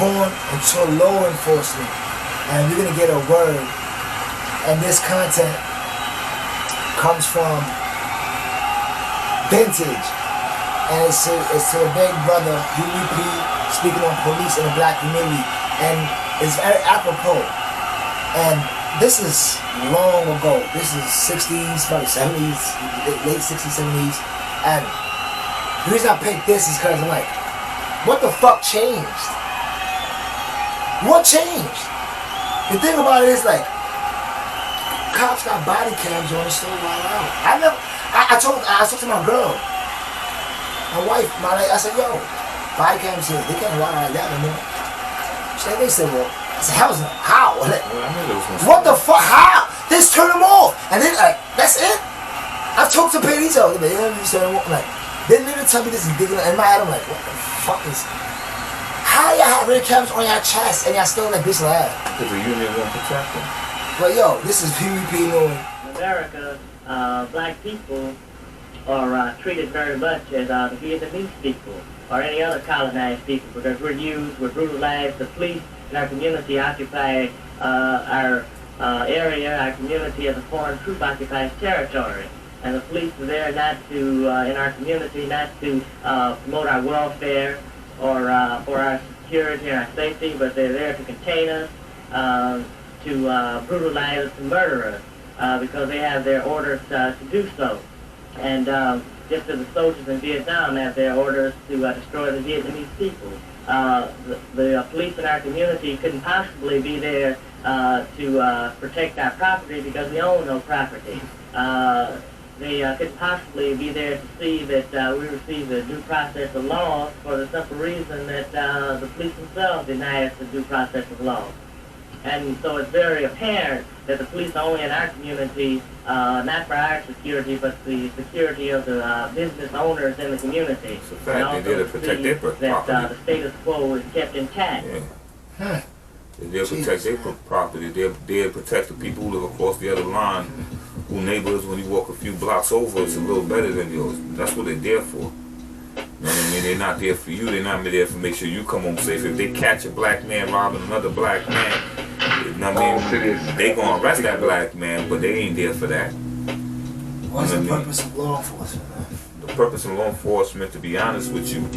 on into law enforcement, and we're gonna get a word. And this content comes from Vintage, and it's to the big brother UEP speaking on police in the black community, and it's very apropos. And this is long ago. This is 60s, probably 70s, late 60s, 70s. And the reason I picked this is because I'm like, what the fuck changed? What changed? The thing about it is like, cops got body cams on and still wild out. I talked to my girl, my wife, I said, yo, body cams here, they can't wild like that anymore. They said, well, I said, how's that? How? Like, what the fuck? How? Just turn them off. And then like, that's it? I've talked to Pt3, they don't just turn them off. Like, then they tell me this is digging in my head. I'm like, what the fuck is, how y'all have red cams on your chest and y'all still like bitch like that? Because the union won't protect them. But yo, this is PvP knowing. In America, black people are treated very much as the Vietnamese people or any other colonized people, because we're brutalized. The police in our community occupy our area, our community as a foreign troop occupies territory. And the police are there not to, in our community, not to promote our welfare or for our security and our safety, but they're there to contain us, to brutalize us, to murder us, because they have their orders to do so. And just as the soldiers in Vietnam have their orders to destroy the Vietnamese people. The police in our community couldn't possibly be there to protect our property because we own no property. They couldn't possibly be there to see that we receive the due process of law for the simple reason that the police themselves deny us the due process of law. And so it's very apparent that the police are only in our community, not for our security, but the security of the business owners in the community. It's a fact, they're there to protect their property. That the status quo is kept intact. Yeah. They're there to protect their property. They're there to protect the people who live across the other line, who neighbors, when you walk a few blocks over, it's a little better than yours. That's what they're there for. You know what I mean? They're not there for you. They're not there to make sure you come home safe. If they catch a black man robbing another black man, you know what I mean? They gonna arrest that black man, but they ain't there for that. What's the purpose of law enforcement, man? The purpose of law enforcement, to be honest with you,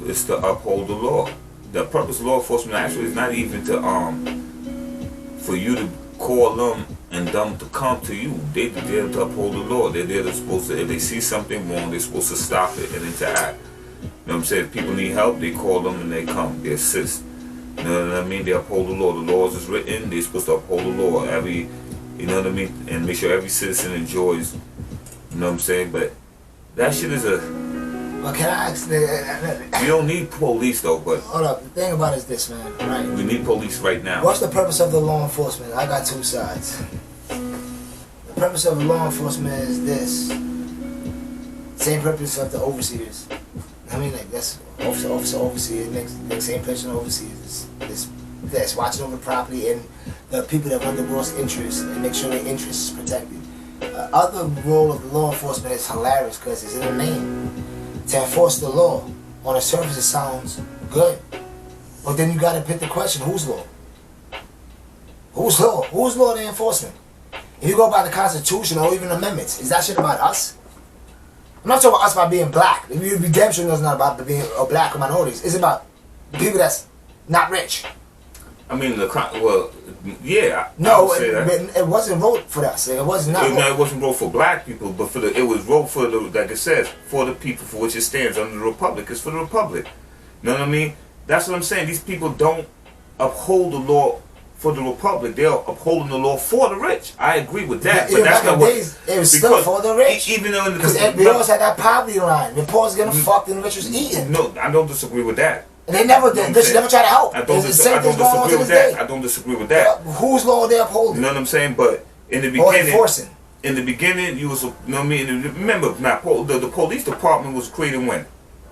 is to uphold the law. The purpose of law enforcement actually is not even to for you to call them and them to come to you. They're there to uphold the law. They're there to supposed to, if they see something wrong, they're supposed to stop it and interact. You know what I'm saying? If people need help, they call them and they come. They assist. You know what I mean? They uphold the law. The laws is written. They're supposed to uphold the law. You know what I mean? And make sure every citizen enjoys. You know what I'm saying? But that shit is a. Well, can I ask? You don't need police though, but. Hold up. The thing about it is this, man. Right? We need police right now. What's the purpose of the law enforcement? I got two sides. The purpose of the law enforcement is this. Same purpose of the overseers. I mean, like, that's officer, overseer, next same person overseers. This watching over the property and the people that want the world's interest and make sure their interest is protected. Other role of the law enforcement is hilarious because it's in the name. To enforce the law. On the surface, it sounds good. But then you gotta pick the question, whose law? Whose law? Whose law the enforcement? If you go by the Constitution or even amendments, is that shit about us? I'm not talking about us by being black. If you be damn sure it's not about being black or minorities. It's about people that's not rich. I mean, well, yeah. No, it wasn't wrote for us. It wasn't not. No, it wasn't wrote for black people, but it was wrote for the, like it says, for the people for which it stands under the republic. It's for the republic. You know what I mean? That's what I'm saying. These people don't uphold the law for the republic. They're upholding the law for the rich. I agree with that, but that's not what. It was still for the rich. Even though because we always had that poverty line. The poor's getting fucked and the rich was eating. No, I don't disagree with that. And they never did. They never try to help. I don't disagree with that. I don't disagree with that. Whose law are they upholding? You know what I'm saying? But in the beginning, you was, you know what I mean? Remember, the police department was created when?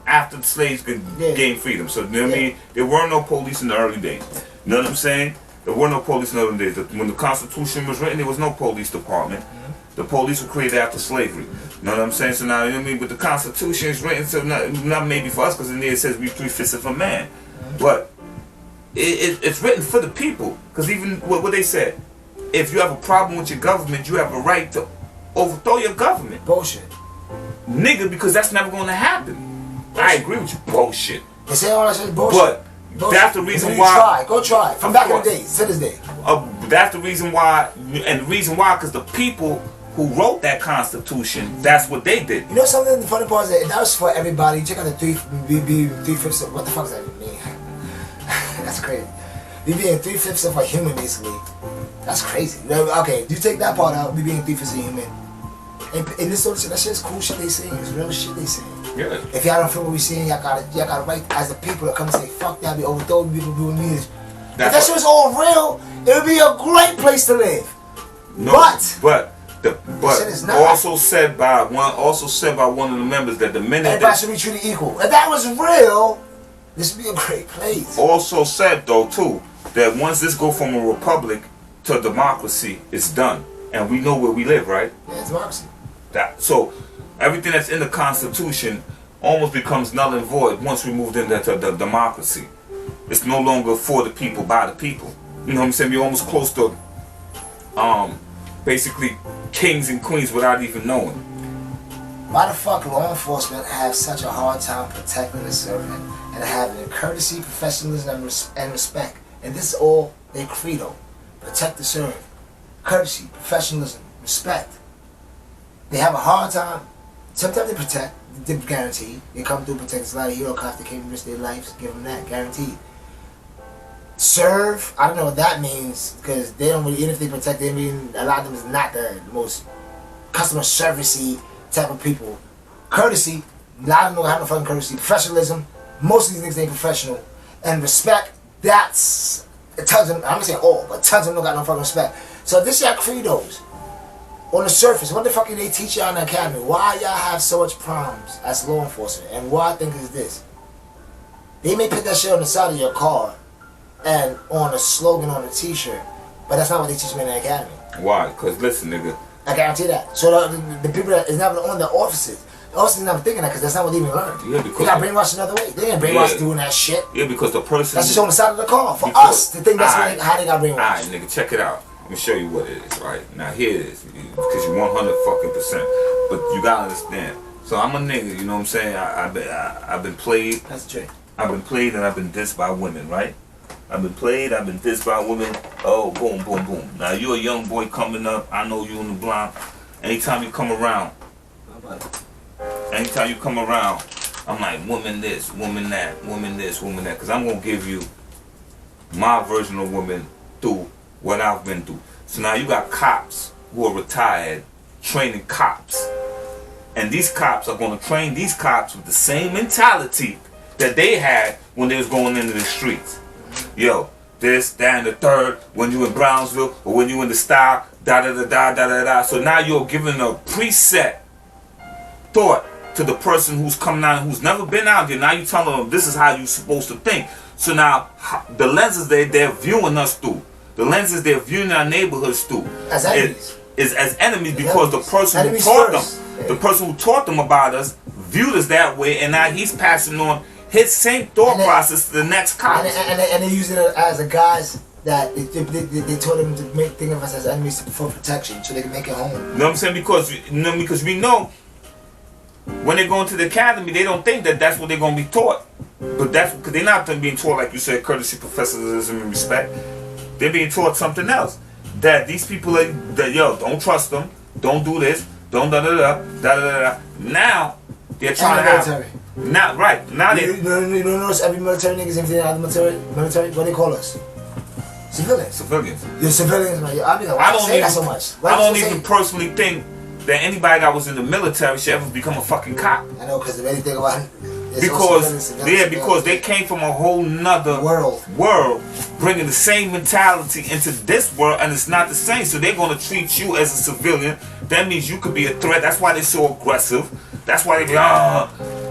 After the slaves could gain freedom. So, you know what I mean? There were no police in the early days. You know what I'm saying? There were no police in the early days. When the Constitution was written, there was no police department. The police were created after slavery. You know what I'm saying? So now, you know what I mean? But the Constitution is written, so not maybe for us, because in there it says we 3/5 of a man. But it's written for the people. Because even what they said, if you have a problem with your government, you have a right to overthrow your government. Bullshit. Nigga, because that's never going to happen. I agree with you. Bullshit. They say all that shit is bullshit. But that's the reason why. Go try. From back in the days to this day. That's the reason why, and the reason why, because the people who wrote that Constitution, that's what they did. You know something? The funny part is that was for everybody. Check out the 3/5 of what the fuck does that mean? That's crazy. We being 3/5 of a human, basically. That's crazy. Okay, you take that part out. We being 3/5 of a human. And this sort of shit, that shit's cool shit they saying. It's real shit they saying. Yeah. If y'all don't feel what we seeing, y'all gotta right as the people that come and say, fuck that, we overthrow people doing this. If that shit was all real, it would be a great place to live. No, but also said by one of the members that the minute everybody should be treated equal. If that was real, this would be a great place. Also said though too that once this go from a republic to democracy, it's done, and we know where we live, right? Yeah, it's democracy. So everything that's in the Constitution almost becomes null and void once we moved into the democracy. It's no longer for the people, by the people. You know what I'm saying? We're almost close to basically kings and queens without even knowing. Why the fuck law enforcement have such a hard time protecting the servant and having courtesy, professionalism, and respect? And this is all their credo. Protect the servant. Courtesy, professionalism, respect. They have a hard time. Sometimes they protect, they guarantee. They come through, protect. There's a lot of hero cops that came and risk their lives, give them that, guaranteed. Serve, I don't know what that means, because they don't really, even if they protect, they mean a lot of them is not the most customer servicey type of people. Courtesy, a lot of them don't have no fucking courtesy. Professionalism, most of these niggas ain't professional. And respect, that's, tons of them, I'm gonna say all, but tons of them don't got no fucking respect. So this y'all credos. On the surface, what the fuck do they teach y'all in the academy? Why y'all have so much problems as law enforcement? And what I think is this. They may put that shit on the side of your car and on a slogan on a t-shirt, but that's not what they teach me in the academy. Why? Because listen, nigga. I guarantee that. So the people that is never on the officers, the officers never thinking that because that's not what they even learned. Yeah, because they got brainwashed another way. They didn't brainwash doing that shit. Yeah, because the person... That's just on the side of the car. For us to think that's how they got brainwashed. Alright, nigga, check it out. Let me show you what it is, right? Now here it is, because you 100%. But you gotta understand. So I'm a nigga, you know what I'm saying? I've been played. That's true. I've been played and I've been dissed by women, right? I've been played, I've been dissed by women. Oh, boom, boom, boom. Now you're a young boy coming up. I know you in the block. Anytime you come around, I'm like, woman this, woman that, woman this, woman that. Because I'm going to give you my version of women through what I've been through. So now you got cops who are retired training cops. And these cops are going to train these cops with the same mentality that they had when they was going into the streets. Yo, this, that, and the third, when you in Brownsville or when you in the style, da-da-da-da-da-da-da. So now you're giving a preset thought to the person who's coming out, who's never been out there. Now you telling them this is how you're supposed to think. So now the lenses they're viewing us through, the lenses they're viewing our neighborhoods through, as enemies. Is as enemies because the person who taught them, the person who taught them about us, viewed us that way, and now he's passing on his same thought process to the next cops. And they use it as a guise that they told them to think of us as enemies for protection, so they can make it home. You know what I'm saying? Because we know when they go into the academy, they don't think that that's what they're going to be taught. But that's because they're not being taught, like you said, courtesy, professionalism, and respect. They're being taught something else. That these people are, that yo, don't trust them, don't do this, don't da-da-da-da. Now they're trying to have. Not right. Now they. You notice every military niggas anything out of the military. What they call us? Civilians. Civilians. You're civilians, man. I mean, why say that so much? I don't even personally think that anybody that was in the military should ever become a fucking cop. I know, because if anything about it, because they came from a whole nother world, bringing the same mentality into this world, and it's not the same. So they're going to treat you as a civilian. That means you could be a threat. That's why they're so aggressive. That's why they be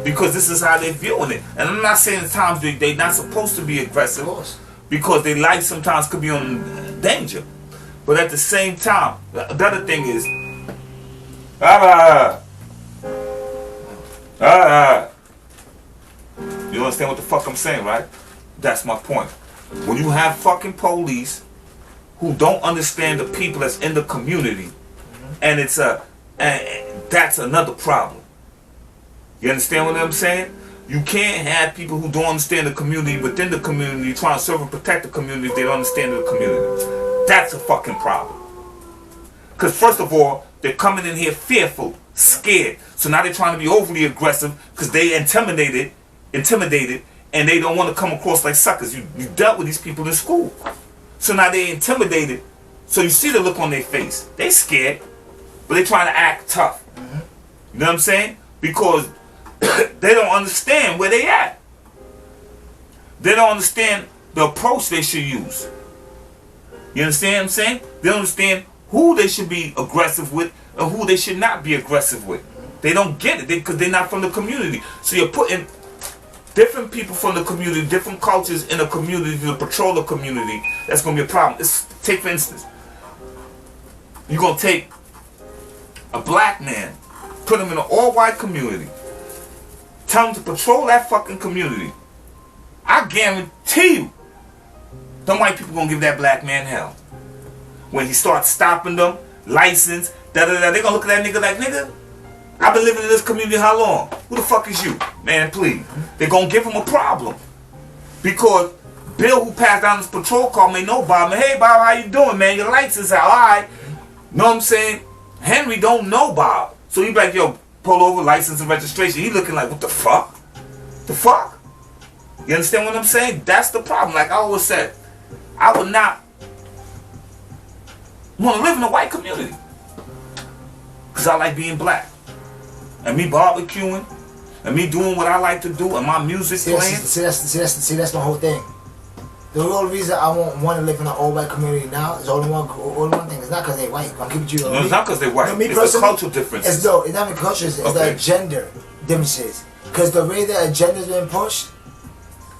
because this is how they're viewing it. And I'm not saying at times they're not supposed to be aggressive, because their life sometimes could be on danger. But at the same time, the other thing is, You understand what the fuck I'm saying, right? That's my point. When you have fucking police who don't understand the people that's in the community, and that's another problem. You understand what I'm saying? You can't have people who don't understand the community within the community trying to serve and protect the community if they don't understand the community. That's a fucking problem. Because first of all, they're coming in here fearful, scared. So now they're trying to be overly aggressive because they intimidated, and they don't want to come across like suckers. You dealt with these people in school. So now they're intimidated. So you see the look on their face. They scared, but they're trying to act tough. You know what I'm saying? Because they don't understand where they at. They don't understand the approach they should use. You understand what I'm saying? They don't understand who they should be aggressive with and who they should not be aggressive with. They don't get it because they're not from the community. So you're putting different people from the community, different cultures in a community to patrol the community. That's going to be a problem. Take for instance, you're going to take a black man, put him in an all-white community, tell him to patrol that fucking community. I guarantee you, them white people gonna give that black man hell. When he starts stopping them, license, they're gonna look at that nigga like, nigga, I've been living in this community how long? Who the fuck is you? Man, please. They're gonna give him a problem. Because Bill, who passed down his patrol car, may know Bob. Hey Bob, how you doing, man? Your license out, alright. Know what I'm saying? Henry don't know Bob. So he be like, yo, pull over, license and registration. He looking like, what the fuck? The fuck? You understand what I'm saying? That's the problem. Like I always said, I would not want to live in a white community. Because I like being black. And me barbecuing. And me doing what I like to do. And my music playing. See, that's my whole thing. The real reason I won't want to live in an all-white community now is only one thing. It's not because they're white. I'm keeping you. No, it's not because they're white. It's the cultural differences. It's not even cultures. It's the gender differences. Because the way the agenda's been pushed.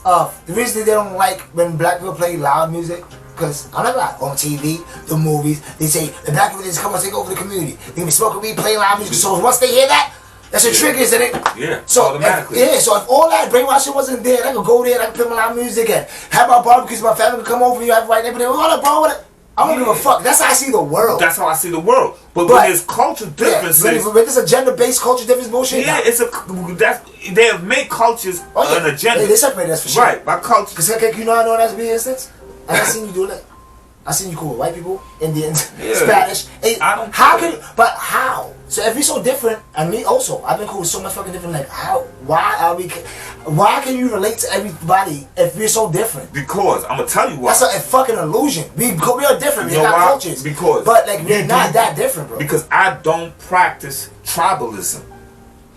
The reason they don't like when black people play loud music, because I'm not like on TV, the movies, they say the black people just come and take over the community. They can be smoking weed, playing loud music. So once they hear that, that's a trigger, isn't it? Yeah. So automatically. So if all that brainwashing wasn't there, I could go there and I could play my loud music and have my barbecues, my family could come over, you have a white neighbor, what up, bro? I don't give a fuck. That's how I see the world. That's how I see the world. But when there's culture differences, but this agenda-based culture difference bullshit. Yeah, they have made cultures an agenda. They separate us for sure. Right, by culture. Because you know I know that's be instance. I seen you do that. I seen you cool with white people, Indians, Spanish. How? So if you're so different, and me also, I've been cool with so much fucking different. Like how? Why can you relate to everybody if we're so different? Because I'm gonna tell you why. That's a fucking illusion. We are different. We got cultures. But like we're not that different, bro. Because I don't practice tribalism.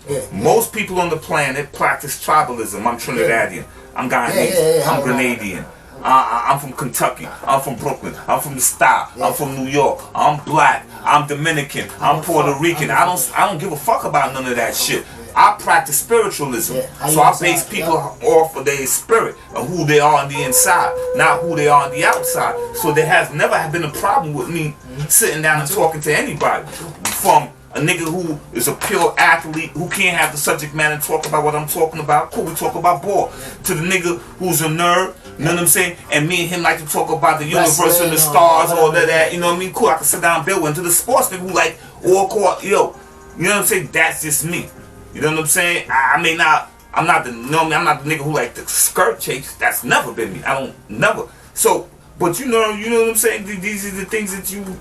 Yeah. Most people on the planet practice tribalism. I'm Trinidadian. I'm Guyanese. I'm Grenadian. I'm from Kentucky. I'm from Brooklyn. I'm from the South. I'm from New York. I'm black. I'm Dominican. I'm Puerto Rican. I don't give a fuck about none of that shit. I practice spiritualism. So I base people off of their spirit and who they are on the inside, not who they are on the outside. So there has never been a problem with me sitting down and talking to anybody. From a nigga who is a pure athlete who can't have the subject matter and talk about what I'm talking about. Cool, we talk about ball. To the nigga who's a nerd, you know what I'm saying? And me and him like to talk about the universe and the stars, all that, you know what I mean? Cool, I can sit down and build into the sports nigga who like all court, yo, you know what I'm saying? That's just me. You know what I'm saying? I'm not the nigga who like the skirt chase. That's never been me. Never. So, but you know what I'm saying? These are the things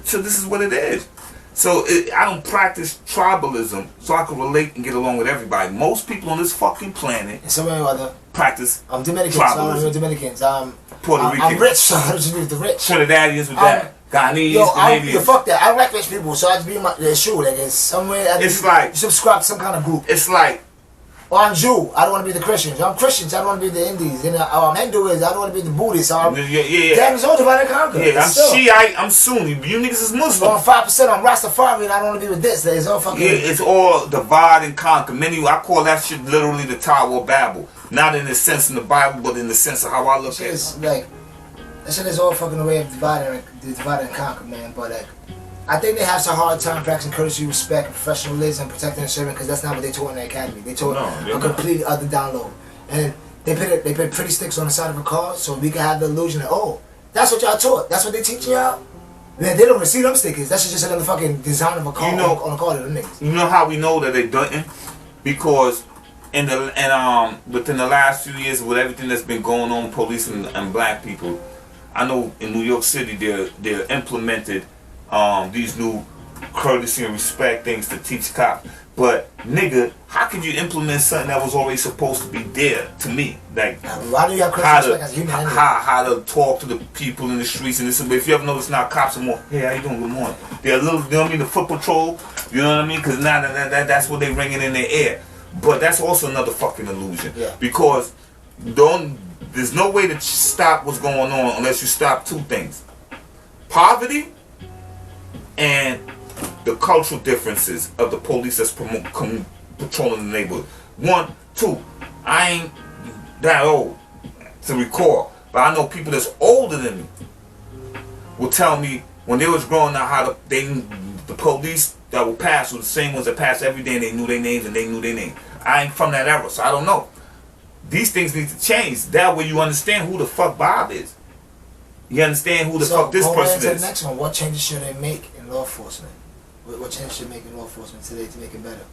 so this is what it is. So I don't practice tribalism so I can relate and get along with everybody. Most people on this fucking planet practice I'm Dominican, tribalism. so I'm Dominicans. Puerto Rican. I'm rich, so I just be with the rich. Trinidadians with that. Ghanese, Canadians. Fuck that. I don't like rich people, so I just be in the shoe. Like it's somewhere. It's like you subscribe to some kind of group. It's like. Or I'm Jew. I don't want to be the Christians. I'm Christians. I don't want to be the Indies. And I'm Hinduist. I don't want to be the Buddhists. Damn, it's all divide and conquer. Yeah, I'm Shiite. I'm Sunni. You niggas is Muslim. I'm 5%. I'm Rastafari. And I don't want to be with this. It's all fucking. Yeah, it's all divide and conquer. I call that shit literally the Tower of Babel. Not in the sense in the Bible, but in the sense of how I look at it. Like, that shit is all fucking a way of divide and conquer, man. But I think they have some hard time practicing courtesy, respect, professionalism, protecting and serving, because that's not what they taught in the academy. They taught a completely other download. And they put pretty sticks on the side of a car so we can have the illusion that, oh, that's what y'all taught. That's what they teach y'all. Man, they don't even see them stickers. That's just another fucking design of a car on a car to them niggas. You know how we know that they didn't? Because within the last few years with everything that's been going on with police and black people, I know in New York City they're implemented these new courtesy and respect things to teach cops. But nigga, how could you implement something that was already supposed to be there to me? Like why do you have courtesy and respect as a human anyway? How to talk to the people in the streets and this. If you ever notice now, cops are more, hey, how you doing? Good morning. They're a little, you know what I mean, the foot patrol. You know what I mean? Because now that's what they ringing in their ear. But that's also another fucking illusion. Yeah. Because there's no way to stop what's going on unless you stop two things: poverty and the cultural differences of the police that's patrolling the neighborhood. 1, 2, I ain't that old to recall, but I know people that's older than me will tell me when they was growing up how the police that would pass were the same ones that passed every day, and they knew their names and they knew their name. I ain't from that era, so I don't know. These things need to change. That way you understand who the fuck Bob is. You understand who the fuck this person is. The next one, what changes should they make in law enforcement? What changes should make in law enforcement today to make it better?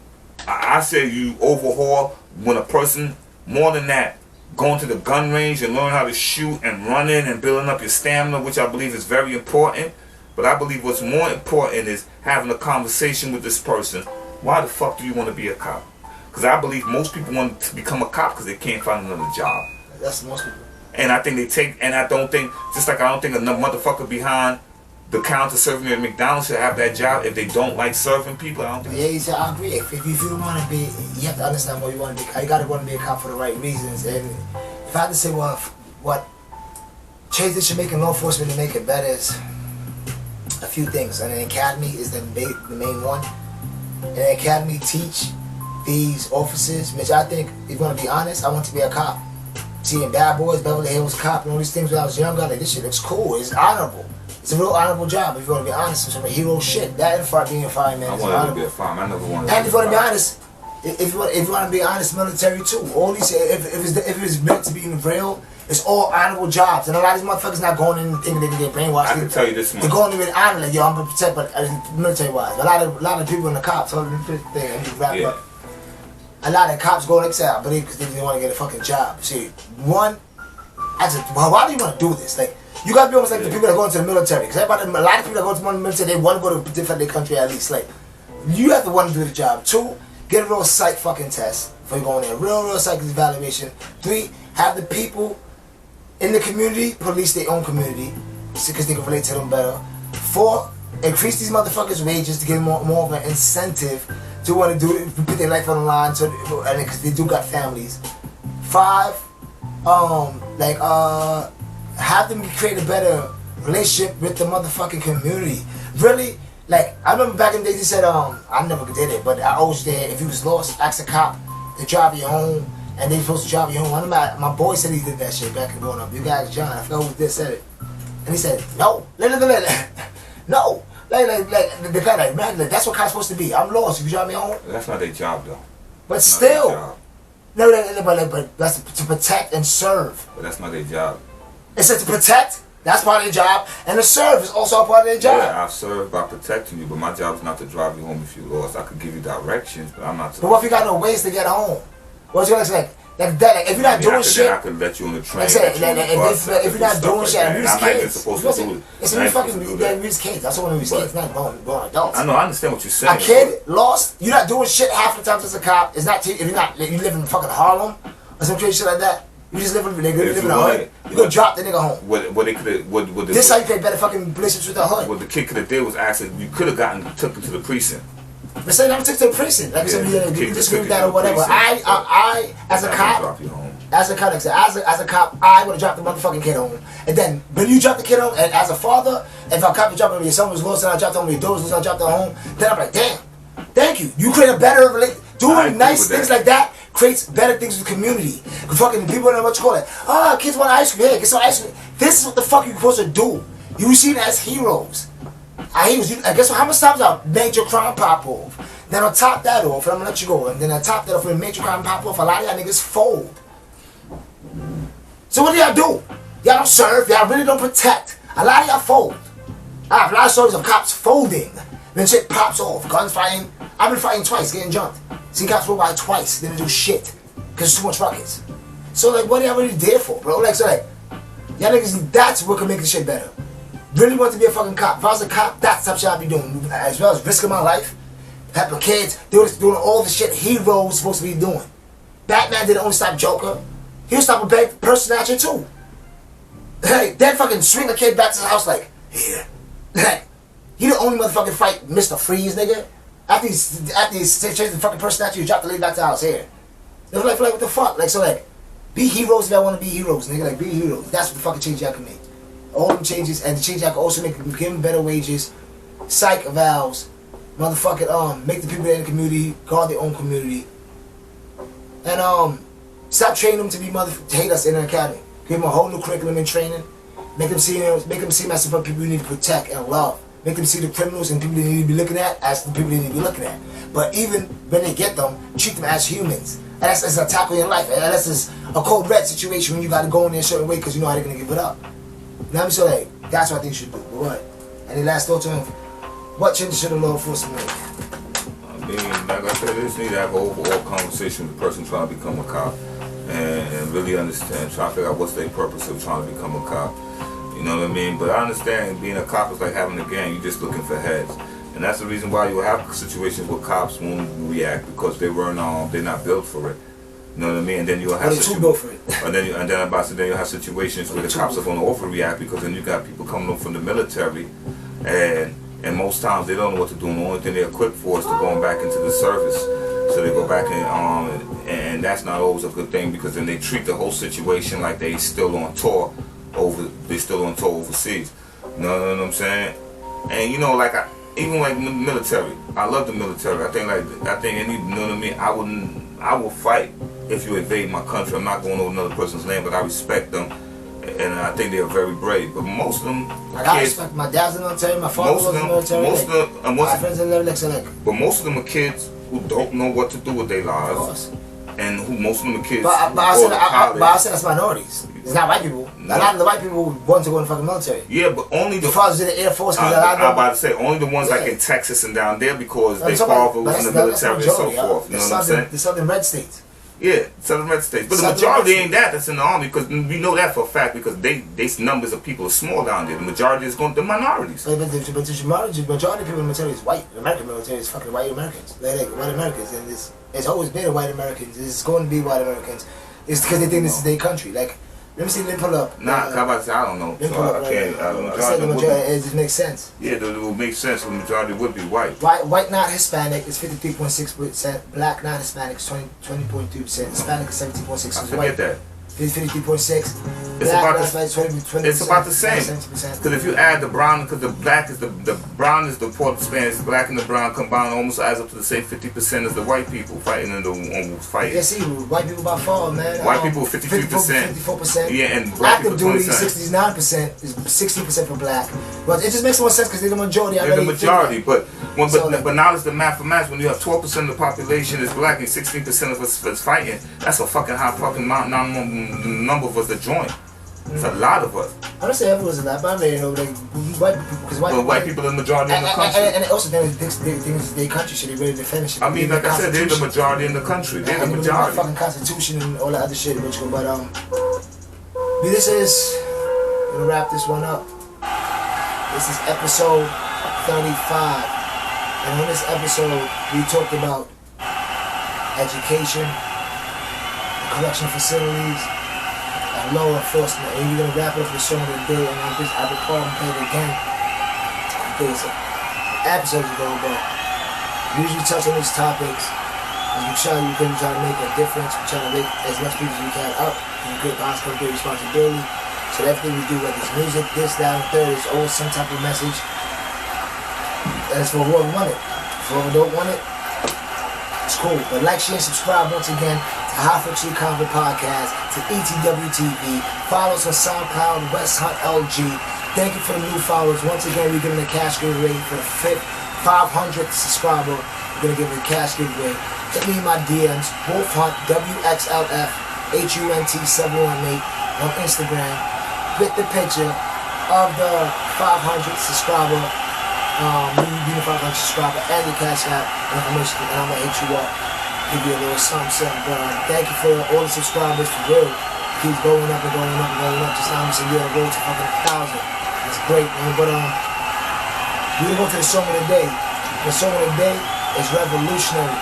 I say you overhaul when a person, more than that, going to the gun range and learn how to shoot and run in and building up your stamina, which I believe is very important. But I believe what's more important is having a conversation with this person. Why the fuck do you want to be a cop? Because I believe most people want to become a cop because they can't find another job. That's most people. And I think I don't think a motherfucker behind the counter serving at McDonald's should have that job if they don't like serving people. I don't think. Yeah, I agree. If you want to be, you have to understand what you want to be. You got to want to be a cop for the right reasons. And if I had to say, well, what change they should make in law enforcement to make it better is a few things. And an academy is the main one. And an academy teach these officers, which I think, if you want to be honest, I want to be a cop. Seeing Bad Boys, Beverly Hills Cop, and all these things when I was younger, like, this shit looks cool. It's honorable. It's a real honorable job, if you want to be honest. It's some hero shit. That and being a fireman is honorable. I wanted to be a fireman. I never wanted to be a fireman. And if you want to be honest, if you want to be honest, military too. All these, if it's meant to be real, it's all honorable jobs. And a lot of these motherfuckers not going in and thinking they can get brainwashed. I can tell you this much. They're going in with honor, like, yo, I'm going to protect, but military-wise. A lot of people in the cops, a lot of cops go like that, but because they want to get a fucking job. See, why do you want to do this? Like, you gotta be almost like the people that go into the military. Because a lot of people that go into the military, they want to go to defend their country at least. Like, you have to want to do the job. 2, get a real psych fucking test before you go in there. Real psych evaluation. 3, have the people in the community police their own community because they can relate to them better. 4, increase these motherfuckers' wages to give them more of an incentive to want to put their life on the line, because they do got families. 5, have them create a better relationship with the motherfucking community. Really, like, I remember back in the days, they said, I never did it, but I always did. If you was lost, ask a cop to drive you home, and they supposed to drive you home. One of my boy said he did that shit back in growing up. You guys, John, I forgot who said it. And he said, no, no. Like the guy, like, man, that's what cops supposed to be. I'm lost. You drive me home. That's not their job, though. But that's still, but that's to protect and serve. But that's not their job. It said to protect. That's part of their job, and to serve is also a part of their job. Yeah, I serve by protecting you, but my job is not to drive you home if you lost. I could give you directions, but I'm not. But what if you got no ways to get home? What's your like that? Like, if you're not doing shit, I could let you on the train. Like I said, if you're not doing shit, and we just kids. Supposed to do it. It's we fucking we just kids. That's what we was kids, not grown adults. I know, I understand what you're saying. A kid lost, you're not doing shit half the time as a cop. It's not if you're not. You live in fucking Harlem or some crazy shit like that. You just live in the hood. You go drop the nigga home. What they could this how you create better fucking relationships with the hood. What the kid could have did was actually, you could have took him to the precinct. But say never took to the precinct. Like, you disagree with that or whatever. I as a cop, as a cop, I would have dropped the motherfucking kid home. And then when you drop the kid home, and as a father, if a cop dropped home, your son was lost and I dropped home, your daughter was lost and I dropped her home, then I'm like, damn, thank you. You create a better relationship. Doing nice things like that creates better things with the community. Fucking people don't know what you call it. Oh, kids want ice cream. Hey, get some ice cream. This is what the fuck you're supposed to do. You see it as heroes. I guess how much times a major crime pop off? Then I'll top that off, and I'm gonna let you go. And then I top that off when a major crime pop off. A lot of y'all niggas fold. So what do y'all do? Y'all don't serve. Y'all really don't protect. A lot of y'all fold. I have a lot of stories of cops folding. Then shit pops off. Guns fighting. I've been fighting twice, getting jumped. See cops roll by twice. Didn't do shit because there's too much fuckers. So like, what are y'all really there for, bro? Like, so like, y'all niggas, that's what can make this shit better. Really want to be a fucking cop. If I was a cop, that's the type of shit I'd be doing. As well as risking my life, helping kids, doing all the shit heroes supposed to be doing. Batman didn't only stop Joker. He'll stop a bad person snatcher too. Hey, then fucking swing a kid back to the house like, here. Hey, he the only motherfucking fight Mr. Freeze, nigga. After he's chasing the fucking person snatcher, you drop the lady back to the house here. It was like, what the fuck? Like, so like, be heroes if y'all want to be heroes, nigga. Like, be heroes. That's what the fucking change y'all can make. All them changes, and the change y'all can also make, give them better wages, psych evals, motherfucking, make the people in the community guard their own community, and stop training them to be to hate us in an academy. Give them a whole new curriculum and training. Make them see as the people you need to protect and love. Make them see the criminals and people they need to be looking at as the people they need to be looking at. But even when they get them, treat them as humans. And that's a tackle in life. And that's just a cold red situation when you got to go in there a certain way because you know how they're going to give it up. Now I'm so like, that's what I think you should do. But what? Any last thoughts on what changes should the law enforcement make? I mean, like I said, they just need to have an overall conversation with the person trying to become a cop and really understand, try to figure out what's their purpose of trying to become a cop. You know what I mean? But I understand being a cop is like having a gang. You're just looking for heads. And that's the reason why you have situations where cops won't react because they're not built for it. You know what I mean? And then you'll have then you'll have situations where the cops are going to overreact because then you got people coming up from the military, and most times they don't know what to do. And the only thing they're equipped for is to going back into the service. So they go back and that's not always a good thing because then they treat the whole situation like they still on tour overseas. You know what I'm saying? And you know, like even like military, I love the military. I think any, you know what I mean? I will fight if you invade my country. I'm not going over another person's land, but I respect them, and I think they are very brave. But most of them, I respect my dad's in the military, my father was in the military. My friends in the military. But most of them are kids who don't know what to do with their lives, and most of them are kids. But I said that's minorities. It's not white people. No. A lot of the white people want to go in the fucking military. Yeah, but only the fathers in the Air Force. I'm about to say only the ones like in Texas and down there because their father was in the military and so forth. You know what I'm saying? The southern red states. Yeah, southern red states. But the majority ain't that's in the army because we know that for a fact because they numbers of people are small down there. The majority is going to the minorities. But the majority of people in the military is white. The American military is fucking white Americans. They're like white Americans, and it's always been white Americans. It's going to be white Americans. It's because they think this is their country. Like, let me see. Let me pull up. Nah, how about I don't know. So I can't. The majority it makes sense. Yeah, it would make sense. The majority would be white. White not Hispanic is 53.6%. Black not Hispanic is 20.2%. Hispanic is 17.6%. I forget that. 53.6. It's about the same. Because if you add the brown, because the black is the brown is the Port of Spanish, the black and the brown combined almost adds up to the same 50% as the white people fighting in the fighting. Yeah, see, white people by far, man. White people 53%. 54%. Yeah, and black active people duty 69% is 60% for black. But it just makes more sense because they're the majority. They're the majority, but now it's the mathematics. When you have 12% of the population is black and 16% of us is fighting, that's a fucking high fucking number of us that join. It's a lot of us. I don't say everyone's a lot, but I mean, you know, like white people, because white people are the majority in the country. And also, they think it's their country, so they really defend it. I mean, like I said, they're the majority in the country. They're the majority. Fucking constitution and all that other shit, but this is gonna wrap this one up. This is episode 35, and on this episode, we talked about education, correctional facilities, and law enforcement. And we're gonna wrap it up with the song of the day, and I will probably play it again because episodes ago, but we usually touch on these topics. We try to make a difference. We try to make as much people as we can up and create positive, great responsibility. So everything we do, whether it's music, this, that, and third, is always some type of message. And it's for whoever want it. For whoever don't want it, it's cool. But like, share, and subscribe once again to H.F.C Convert Podcast, to ETW TV. Follow us on SoundCloud, West Hunt LG. Thank you for the new followers. Once again, we're giving a cash giveaway for the 500th subscriber. We're gonna give a cash giveaway. Hit me in my DMs, Wolf Hunt, WXLF, HUNT718 on Instagram. With the picture of the 500th subscriber, me being a 500 subscriber, and the cash app information, and I'm gonna hit you up, give you a little something. But thank you for all the subscribers, for real. Keep going up and going up and going up. Just now, we're on the road to fucking 1,000. It's great, man. But we're gonna go to the song of the day. The song of the day is Revolutionary.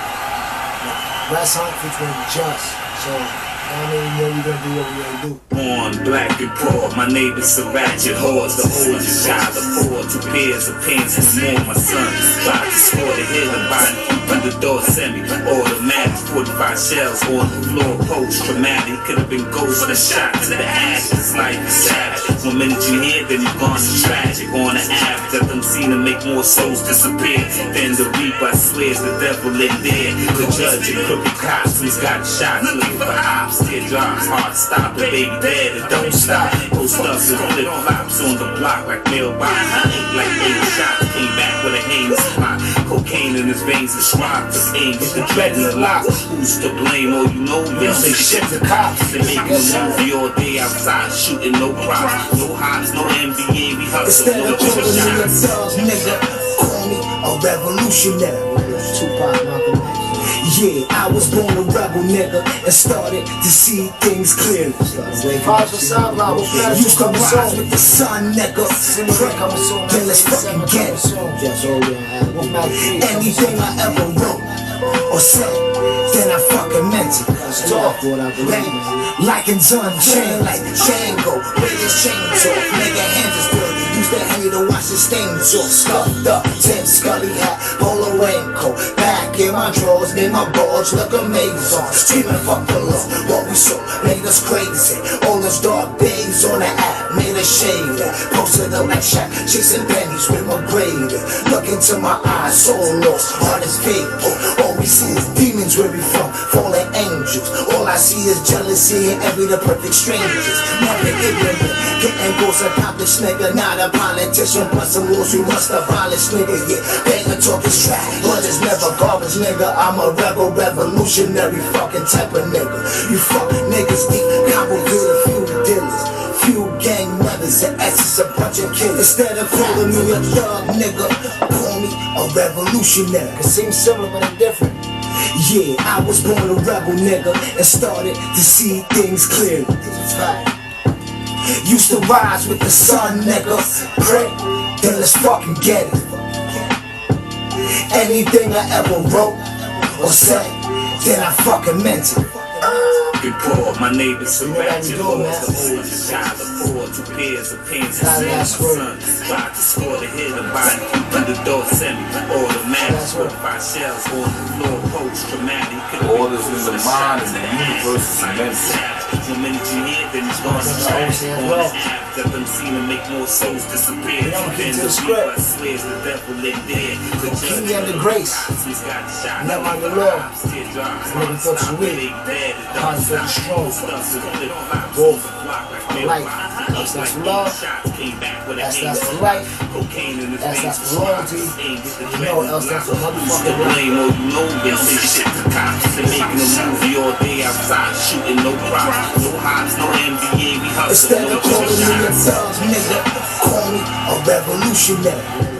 Last song featuring Juss. So, I mean, you know we're gonna do what we gonna do. Born black and poor, my neighbors are ratchet whores. The oldest child of 4, 2 pairs of pants and more. My son tried to score the hill and body under the door semi-automatic. 45 shells on the floor, post traumatic. Could have been ghost for the shot to the ashes. Life is savage. One minute you hear, then you're gone to tragic. On the average, I've done seen to make more souls disappear than the reaper. I swear the devil in there. The judge and crooked cops who's got shot looking for ops. Teardrops, heart stop, the baby dead, it don't stop. Post ups and flip flops on the block like mailbox. Like 8 shots, came back with a heinous spot. Cocaine in his veins and swab. Took aim, hit the dread in the lock. Who's to blame? Oh, you know, you don't say shit to cops. They make a movie all day outside, shooting no props. No hops, no MBA, we hustle, no triple shots. Nigga, call me a revolutionary. Tupac, Malcolm X. Yeah, I was born a rebel, nigga, and started to see things clearly. Used to rise with the sun, nigga. Then let's fucking get it. Anything I ever wrote or said, then I fucking meant it. Like in Chain, like Django, with his chains off. Nigga, hands is dirty. Use that honey to wash the stains off. Stuffed up, Tim Scully hat, polo raincoat. Back in my drawers, made my bulge look amazing. Screaming fuck the law, what we saw made us crazy. All those dark days on the app made us shade. Posted up like Shaq, chasing pennies with my grade. Look into my eyes, soul lost, heart is faithful. All we see is demons where we from, fallen angels. All I see is jealousy and envy, the perfect strangers. Never ignorant, getting goals accomplished, nigga. Not a politician, but some rules we must abolish, nigga. Yeah, banging talk is trash, but it's never garbage, nigga. I'm a rebel, revolutionary fucking type of nigga. You fuck niggas deep, convoluted, few dealers, few gang members, and S's a bunch of killers. Instead of calling me a thug, nigga, call me a revolutionary. It seems similar, but it's different. Yeah, I was born a rebel, nigga, and started to see things clearly. Used to rise with the sun, nigga. Pray, then let's fucking get it. Anything I ever wrote or said, then I fucking meant it. Been poor, my neighbors are ratchet whores. The oldest child of 4, 2 pairs of pants and my son tried to score the hit and body under the door semi-automatic. 45 shells on the floor, post traumatic. All is in the mind and the universe is mental. The minute you hear, then it's gone to trash. On the app, that them seen to make more souls disappear. Then the reaper, I swear the devil in there. The King and the grace, never on the law. Never thought you will. Conflict strong. Wolf. Life. That's for love. That's for life. That's for loyalty. You know what else that's for motherfucking blame. Oh, you know they say shit to cops. They making a movie all day outside, shooting no props. No hops, no MBA, we hustle. Instead of calling me a thug, nigga, call me a revolutionary.